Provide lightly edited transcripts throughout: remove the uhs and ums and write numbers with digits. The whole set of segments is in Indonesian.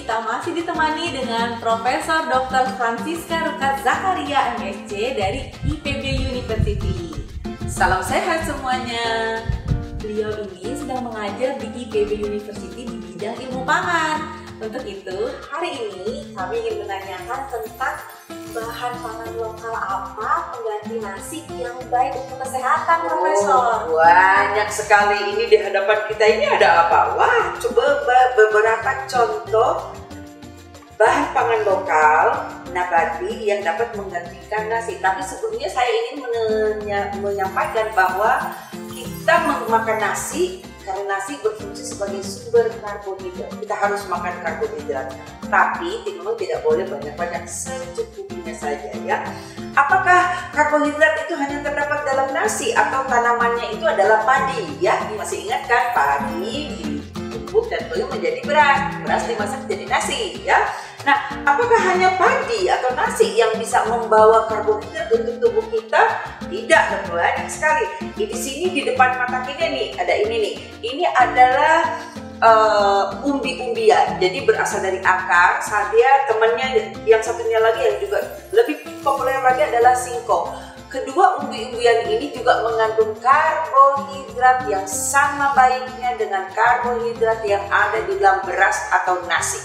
kita masih ditemani dengan Profesor Dr. Francisca Rukat Zakaria MSc dari IPB University. Salam sehat semuanya. Beliau ini sedang mengajar di IPB University di bidang ilmu pangan. Untuk itu, hari ini kami ingin menanyakan tentang bahan pangan lokal apa pengganti nasi yang baik untuk kesehatan, Profesor. Banyak sekali ini di hadapan kita. Ini ada apa? Wah, coba beberapa contoh bahan pangan lokal nabati yang dapat menggantikan nasi. Tapi sebelumnya saya ingin menyampaikan bahwa kita makan nasi karena nasi berfungsi sebagai sumber karbohidrat. Kita harus makan karbohidrat, tapi memang tidak boleh banyak-banyak, secukupnya saja ya. Apakah karbohidrat itu hanya terdapat dalam nasi atau tanamannya itu adalah padi ya? Masih ingat kan, padi ditumbuk dan kemudian menjadi beras, beras dimasak jadi nasi ya. Nah, apakah hanya padi atau nasi yang bisa membawa karbohidrat untuk tubuh kita? Tidak, banyak sekali. Di sini di depan mata kita nih ada ini nih. Ini adalah umbi-umbian. Jadi berasal dari akar. Dia temannya yang satunya lagi yang juga lebih populer lagi adalah singkong. Kedua umbi-umbian ini juga mengandung karbohidrat yang sama baiknya dengan karbohidrat yang ada di dalam beras atau nasi.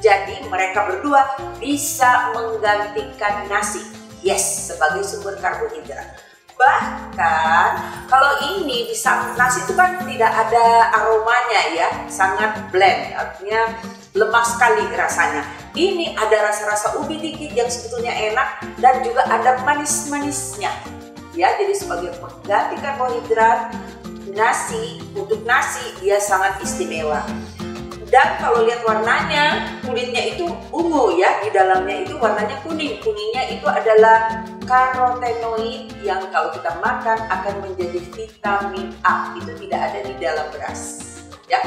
Jadi mereka berdua bisa menggantikan nasi, yes, sebagai sumber karbohidrat. Bahkan kalau ini bisa, nasi itu kan tidak ada aromanya ya, sangat bland, artinya lemah sekali rasanya. Ini ada rasa-rasa ubi dikit yang sebetulnya enak dan juga ada manis-manisnya. Ya, jadi sebagai pengganti karbohidrat, nasi, untuk nasi dia sangat istimewa. Dan kalau lihat warnanya, kulitnya itu ungu ya, di dalamnya itu warnanya kuning. Kuningnya itu adalah karotenoid yang kalau kita makan akan menjadi vitamin A. Itu tidak ada di dalam beras ya.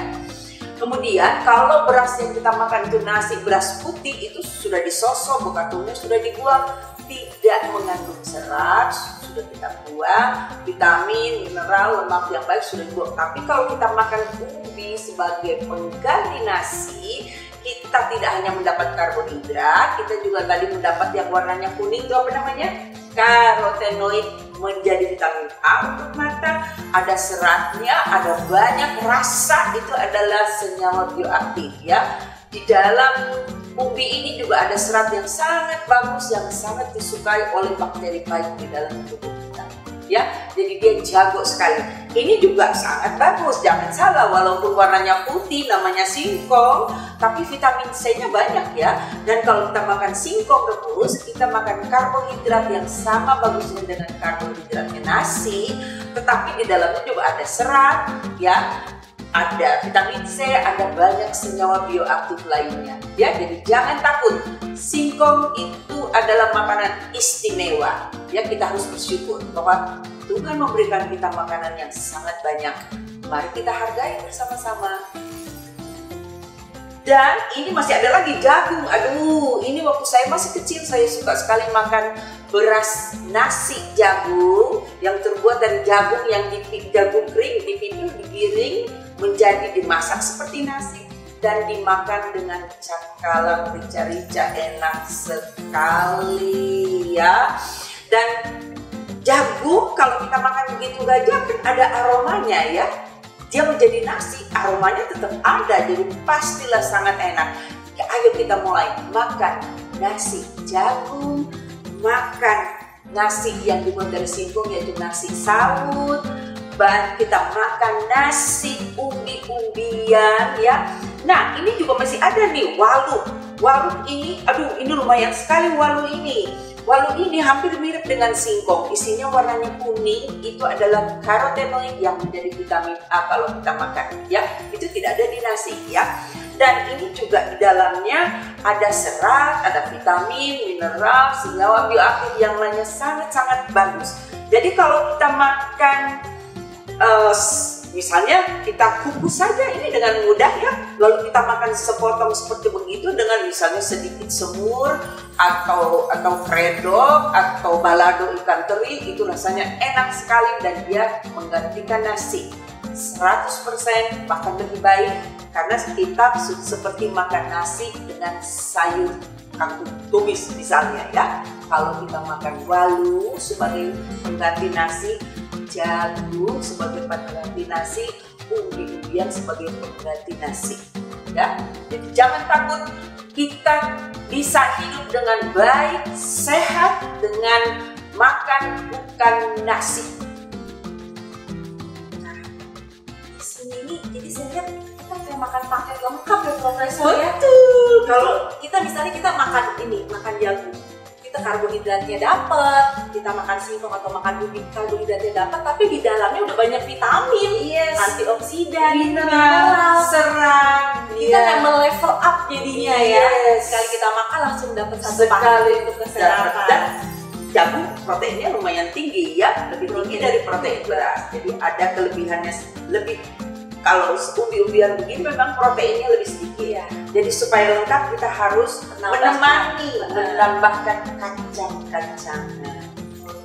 Kemudian kalau beras yang kita makan itu nasi beras putih, itu sudah disosok, bekatunya sudah dibuang, tidak mengandung serat, sudah kita buang, vitamin, mineral, lemak yang baik sudah dibuang. Tapi kalau kita makan ubi sebagai pengganti nasi, kita tidak hanya mendapat karbohidrat, kita juga tadi mendapat yang warnanya kuning, itu apa namanya? Karotenoid, menjadi vitamin A untuk mata, ada seratnya, ada banyak rasa, itu adalah senyawa bioaktif ya. Di dalam ubi ini juga ada serat yang sangat bagus, yang sangat disukai oleh bakteri baik di dalam tubuh kita ya. Jadi dia jago sekali. Ini juga sangat bagus, jangan salah, walaupun warnanya putih namanya singkong, tapi vitamin C-nya banyak ya. Dan kalau kita makan singkong rebus, kita makan karbohidrat yang sama bagusnya dengan karbohidratnya nasi, tetapi di dalamnya juga ada serat ya, ada vitamin C, ada banyak senyawa bioaktif lainnya ya. Jadi jangan takut, singkong itu adalah makanan istimewa ya. Kita harus bersyukur bahwa Tuhan memberikan kita makanan yang sangat banyak. Mari kita hargai bersama-sama. Dan ini masih ada lagi jagung. Aduh, ini waktu saya masih kecil saya suka sekali makan beras nasi jagung yang terbuat dari jagung yang jagung kering, dipipih, digiring menjadi dimasak seperti nasi dan dimakan dengan cakalang rica-rica, enak sekali ya. Dan jagung kalau kita makan begitu saja kan ada aromanya ya. Dia menjadi nasi, aromanya tetap ada, jadi pastilah sangat enak. Ya, ayo kita mulai makan nasi jagung, makan nasi yang dibuat dari singkong yaitu nasi sawut, dan kita makan nasi umbi-umbian ya. Nah, ini juga masih ada nih walu. Walu ini, aduh ini lumayan sekali walu ini. Walu ini hampir mirip dengan singkong, isinya warnanya kuning, itu adalah karotenoid yang menjadi vitamin A kalau kita makan ya. Itu tidak ada di nasi ya. Dan ini juga di dalamnya ada serat, ada vitamin, mineral, senyawa bioaktif yang lainnya sangat-sangat bagus. Jadi kalau kita makan misalnya kita kukus saja ini dengan mudah ya, lalu kita makan sepotong seperti begitu dengan misalnya sedikit semur atau kredok atau balado ikan teri, itu rasanya enak sekali dan dia menggantikan nasi 100%, bahkan lebih baik Karena kita seperti makan nasi dengan sayur kangkung tumis misalnya ya. Kalau kita makan walu sebagai pengganti nasi, jagung sebagai pengganti nasi, umbi-umbian sebagai pengganti nasi ya. Jadi jangan takut, kita bisa hidup dengan baik, sehat dengan makan bukan nasi. Nah, di sini nih, jadi saya lihat kita kayak makan paket lengkap ya Profesor ya. Betul. Kalau kita makan ini, makan jagung, kita karbohidratnya dapat, kita makan singkong atau makan ubi, karbohidratnya dapat, tapi di dalamnya udah banyak vitamin, Yes. antioksidan, Mineral, serat, kita kayak melevel up jadinya ya. Yes. Sekali kita makan langsung dapat satu Sekali paket untuk dan kesehatan. jagung proteinnya lumayan tinggi ya, lebih tinggi dari protein beras. Jadi ada kelebihannya lebih. Kalau umbi-umbian begini memang proteinnya lebih sedikit. Iya. Jadi supaya lengkap kita harus Menambahkan. menambahkan kacang-kacangan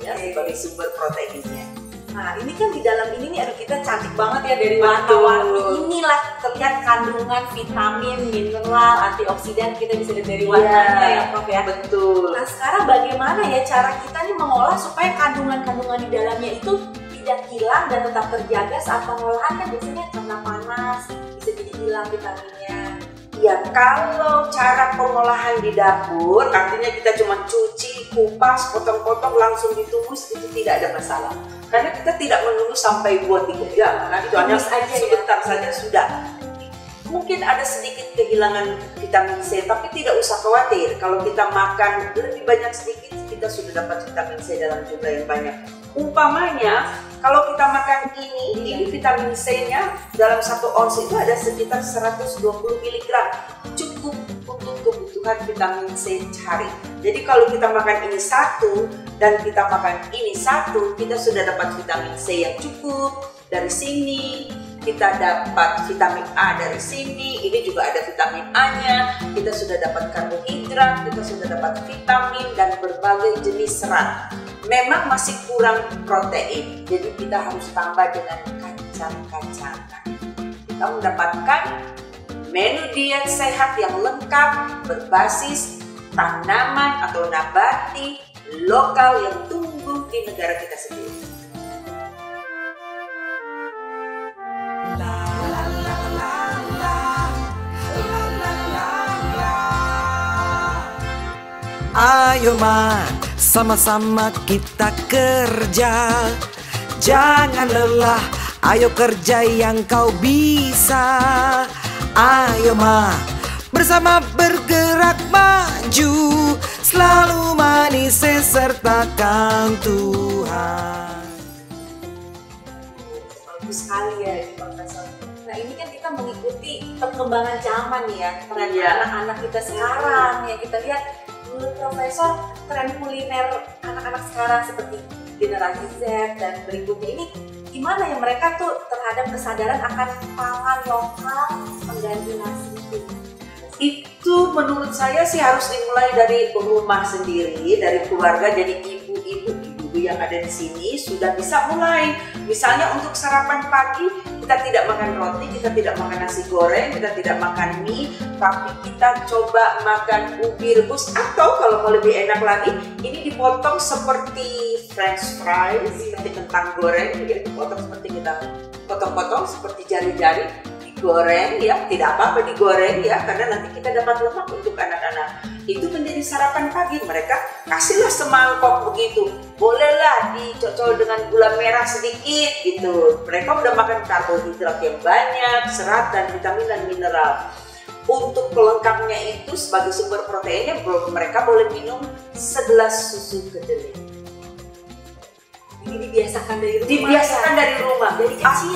ya, sebagai sumber proteinnya. Nah ini kan di dalam ini nih, aduh kita cantik banget ya dari Betul. warna-warni inilah terlihat kandungan vitamin, mineral, antioksidan, kita bisa lihat dari warnanya ya Prof ya. Betul. Nah sekarang bagaimana ya cara kita nih mengolah supaya kandungan-kandungan di dalamnya itu tidak hilang dan tetap terjaga saat pengolahan? Kan biasanya karena panas bisa jadi hilang vitaminnya. Ya, kalau cara pengolahan di dapur, artinya kita cuma cuci, kupas, potong-potong, langsung ditumis, itu tidak ada masalah. Karena kita tidak menunggu sampai 2-3 jam, karena itu hanya Tumis aja ya. sebentar saja sudah. Mungkin ada sedikit kehilangan vitamin C, tapi tidak usah khawatir. Kalau kita makan lebih banyak sedikit, kita sudah dapat vitamin C dalam jumlah yang banyak. Umpamanya, kalau kita makan ini vitamin C-nya dalam 1 ons itu ada sekitar 120 mg. Cukup untuk kebutuhan vitamin C cari. Jadi kalau kita makan ini 1 dan kita makan ini 1, kita sudah dapat vitamin C yang cukup dari sini. Kita dapat vitamin A dari sini, ini juga ada vitamin A-nya, kita sudah dapat karbohidrat, kita sudah dapat vitamin dan berbagai jenis serat. Memang masih kurang protein, jadi kita harus tambah dengan kacang-kacangan. Kita mendapatkan menu diet sehat yang lengkap, berbasis tanaman atau nabati lokal yang tumbuh di negara kita sendiri. Ayo Ma, sama-sama kita kerja. Jangan lelah, ayo kerja yang kau bisa. Ayo Ma, bersama bergerak maju. Selalu manis sertakan Tuhan. Bagus sekali ya ini Profesor. Nah ini kan kita mengikuti perkembangan zaman nih ya, tren anak-anak kita sekarang ya. Kita lihat menurut Profesor, tren kuliner anak-anak sekarang seperti generasi Z dan berikutnya ini gimana ya mereka tuh terhadap kesadaran akan pangan lokal pengganti nasi itu? Itu menurut saya sih harus dimulai dari rumah sendiri, dari keluarga. Jadi ibu-ibu yang ada di sini sudah bisa mulai. Misalnya untuk sarapan pagi kita tidak makan roti, kita tidak makan nasi goreng, kita tidak makan mie, tapi kita coba makan ubi rebus, atau kalau mau lebih enak lagi, ini dipotong seperti french fries, seperti kentang goreng, ya dipotong seperti kita potong-potong seperti jari-jari, digoreng ya, tidak apa-apa digoreng ya, karena nanti kita dapat lemak untuk anak-anak. Itu menjadi sarapan pagi mereka, kasihlah semangkok begitu, bolehlah dicocol dengan gula merah sedikit gitu. Mereka udah makan karbohidrat yang banyak, serat dan vitamin dan mineral. Untuk pelengkapnya itu sebagai sumber proteinnya, mereka boleh minum segelas susu kedelai. Ini dibiasakan dari rumah. Dibiasakan dari rumah,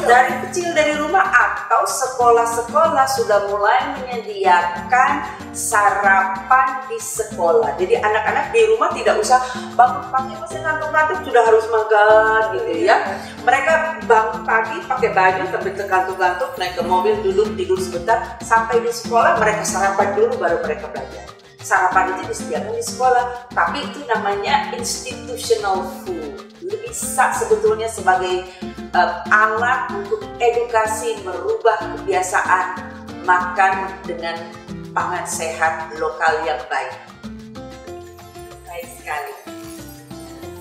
dari kecil dari rumah, atau sekolah-sekolah sudah mulai menyediakan sarapan di sekolah. Jadi anak-anak di rumah tidak usah bangun pagi masih ngantuk-ngantuk sudah harus makan gitu ya. Mereka bangun pagi pakai baju sambil tergantuk-gantuk, naik ke mobil, duduk tidur sebentar, sampai di sekolah mereka sarapan dulu baru mereka belajar. Sarapan itu disediakan di sekolah, tapi itu namanya institutional food. Bisa sebetulnya sebagai alat untuk edukasi, merubah kebiasaan makan dengan pangan sehat lokal yang baik. Baik sekali.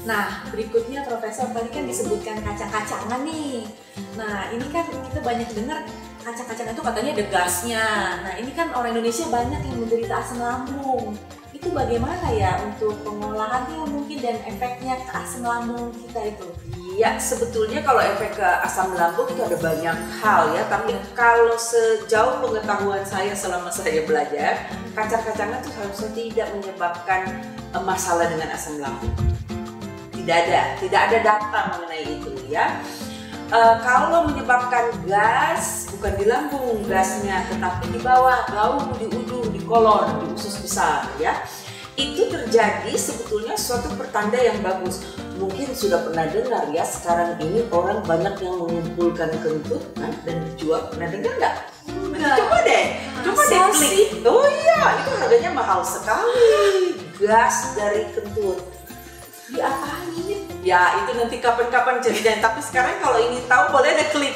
Nah, berikutnya Profesor tadi kan disebutkan kacang-kacangan nih. Nah, ini kan kita banyak dengar kacang-kacangan itu katanya ada gasnya. Nah, ini kan orang Indonesia banyak yang menderita asam lambung. Itu bagaimana ya untuk pengolahannya mungkin dan efeknya ke asam lambung kita itu? Ya, sebetulnya kalau efek ke asam lambung itu ada banyak hal ya, tapi kalau sejauh pengetahuan saya selama saya belajar, kacang-kacangan itu harusnya tidak menyebabkan masalah dengan asam lambung. Tidak ada data mengenai itu ya. Kalau menyebabkan gas, bukan di lambung gasnya, tetapi di bawah, bau di ujung, di kolon, di usus besar ya. Itu terjadi sebetulnya suatu pertanda yang bagus. Mungkin sudah pernah dengar ya, sekarang ini orang banyak yang mengumpulkan kentut dan dijual. Pernah dengar nggak? Coba deh klik. Oh iya, itu harganya mahal sekali. Gas dari kentut. Diapain ini? Ya itu nanti kapan-kapan ceritanya. Tapi sekarang kalau ini tahu boleh deh klik.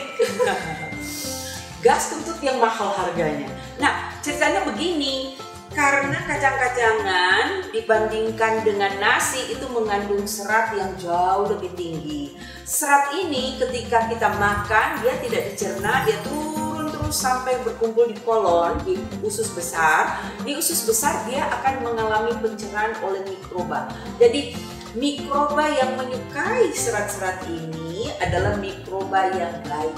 Gas kentut yang mahal harganya. Nah ceritanya begini. Karena kacang-kacangan dibandingkan dengan nasi itu mengandung serat yang jauh lebih tinggi. Serat ini ketika kita makan dia tidak dicerna, dia turun terus sampai berkumpul di kolon, di usus besar. Di usus besar dia akan mengalami pencernaan oleh mikroba. Jadi mikroba yang menyukai serat-serat ini adalah mikroba yang baik,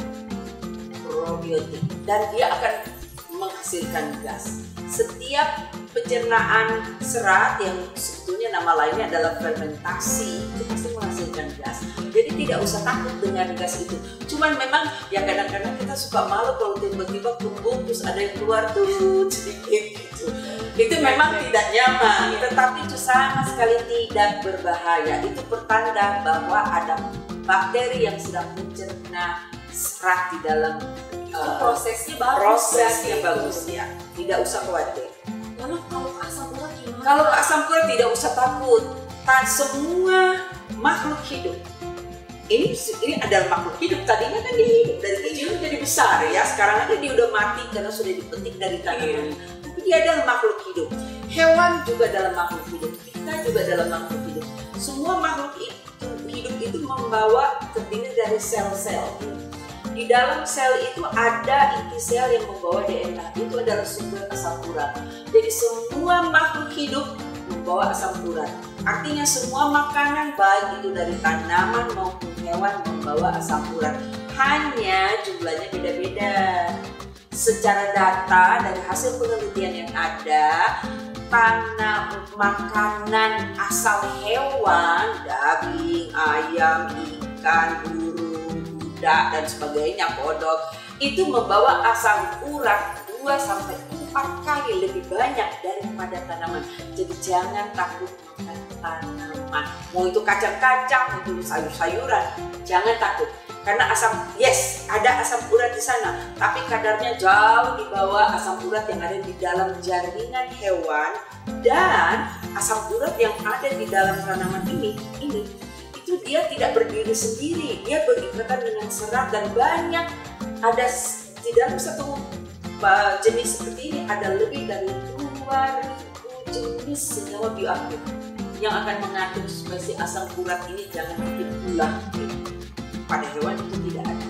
probiotik, dan dia akan menghasilkan gas. Setiap pencernaan serat yang sebetulnya nama lainnya adalah fermentasi itu pasti menghasilkan gas. Jadi tidak usah takut dengan gas itu. Cuman memang ya kadang-kadang kita suka malu kalau tiba-tiba kembung terus ada yang keluar tuh sedikit gitu. Itu memang tidak nyaman, tetapi itu sama sekali tidak berbahaya. Itu pertanda bahwa ada bakteri yang sedang mencerna serat di dalam prosesnya bagus ya. Tidak usah khawatir. Lalu kalau asam urat gimana? Kalau asam urat tidak usah takut. Semua makhluk hidup. Ini adalah makhluk hidup. Tadinya kan dia hidup dari kecil jadi besar ya. Sekarang aja dia udah mati karena sudah dipetik dari tanaman. Tapi dia adalah makhluk hidup. Hewan juga adalah makhluk hidup. Kita juga adalah makhluk hidup. Semua makhluk hidup itu terdiri dari sel-sel. Di dalam sel itu ada inti sel yang membawa DNA. Itu adalah sumber asam urat. Jadi semua makhluk hidup membawa asam urat. Artinya semua makanan baik itu dari tanaman maupun hewan membawa asam urat. Hanya jumlahnya beda-beda. Secara data dari hasil penelitian yang ada, makanan asal hewan, daging, ayam, ikan, burung, dan sebagainya, kodok, itu membawa asam urat 2-4 kali lebih banyak daripada tanaman. Jadi jangan takut makan tanaman. Mau itu kacang-kacang, mau itu sayur-sayuran, jangan takut. Karena ada asam urat di sana, tapi kadarnya jauh di bawah asam urat yang ada di dalam jaringan hewan, dan asam urat yang ada di dalam tanaman ini itu dia tidak berdiri sendiri, dia berikatan dengan serat dan banyak. Ada di dalam satu jenis seperti ini ada lebih dari 2000 jenis senyawa bioaktif yang akan mengandung spesies asam urat ini. Jangan bikin ulah, pada hewan itu tidak ada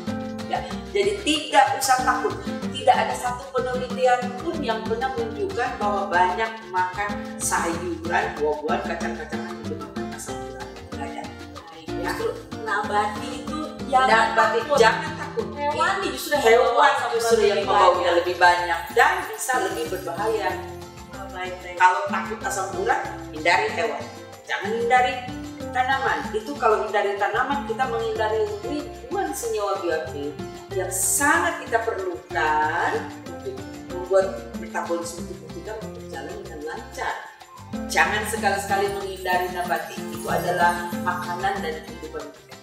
ya. Jadi tidak usah takut. Tidak ada satu penelitian pun yang pernah menunjukkan bahwa banyak makan sayuran, buah-buahan, kacang-kacangan itu makan asam urat. Tidak ada. Ya. Nabati itu jangan takut. Hewan justru yang membawanya lebih banyak dan bisa lebih berbahaya. Kalau takut asam urat, hindari hewan. Jangan hindari tanaman. Itu kalau hindari tanaman, kita menghindari ribuan senyawa bioaktif yang sangat kita perlukan untuk membuat metabolisme tubuh kita berjalan dengan lancar. Jangan sekali-sekali menghindari nabati. Itu adalah makanan dan kehidupan kita.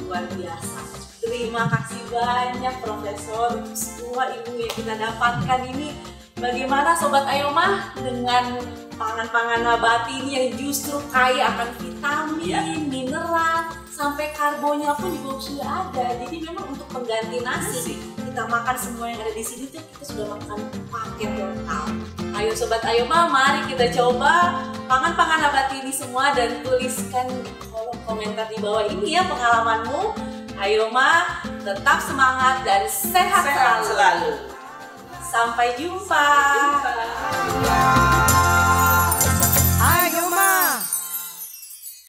Luar biasa. Terima kasih banyak Profesor untuk semua ilmu yang kita dapatkan ini. Bagaimana Sobat Ayoma dengan pangan-pangan nabati ini yang justru kaya akan vitamin, mineral, sampai karbonnya pun juga sudah ada. Jadi memang untuk pengganti nasi kita makan semua yang ada di sini tuh kita sudah makan paket lengkap. Ayo sobat Ayoma, mari kita coba pangan-pangan nabati ini semua dan tuliskan di kolom komentar di bawah ini ya pengalamanmu. Ayoma, tetap semangat dan sehat selalu. Sampai jumpa. Sampai jumpa.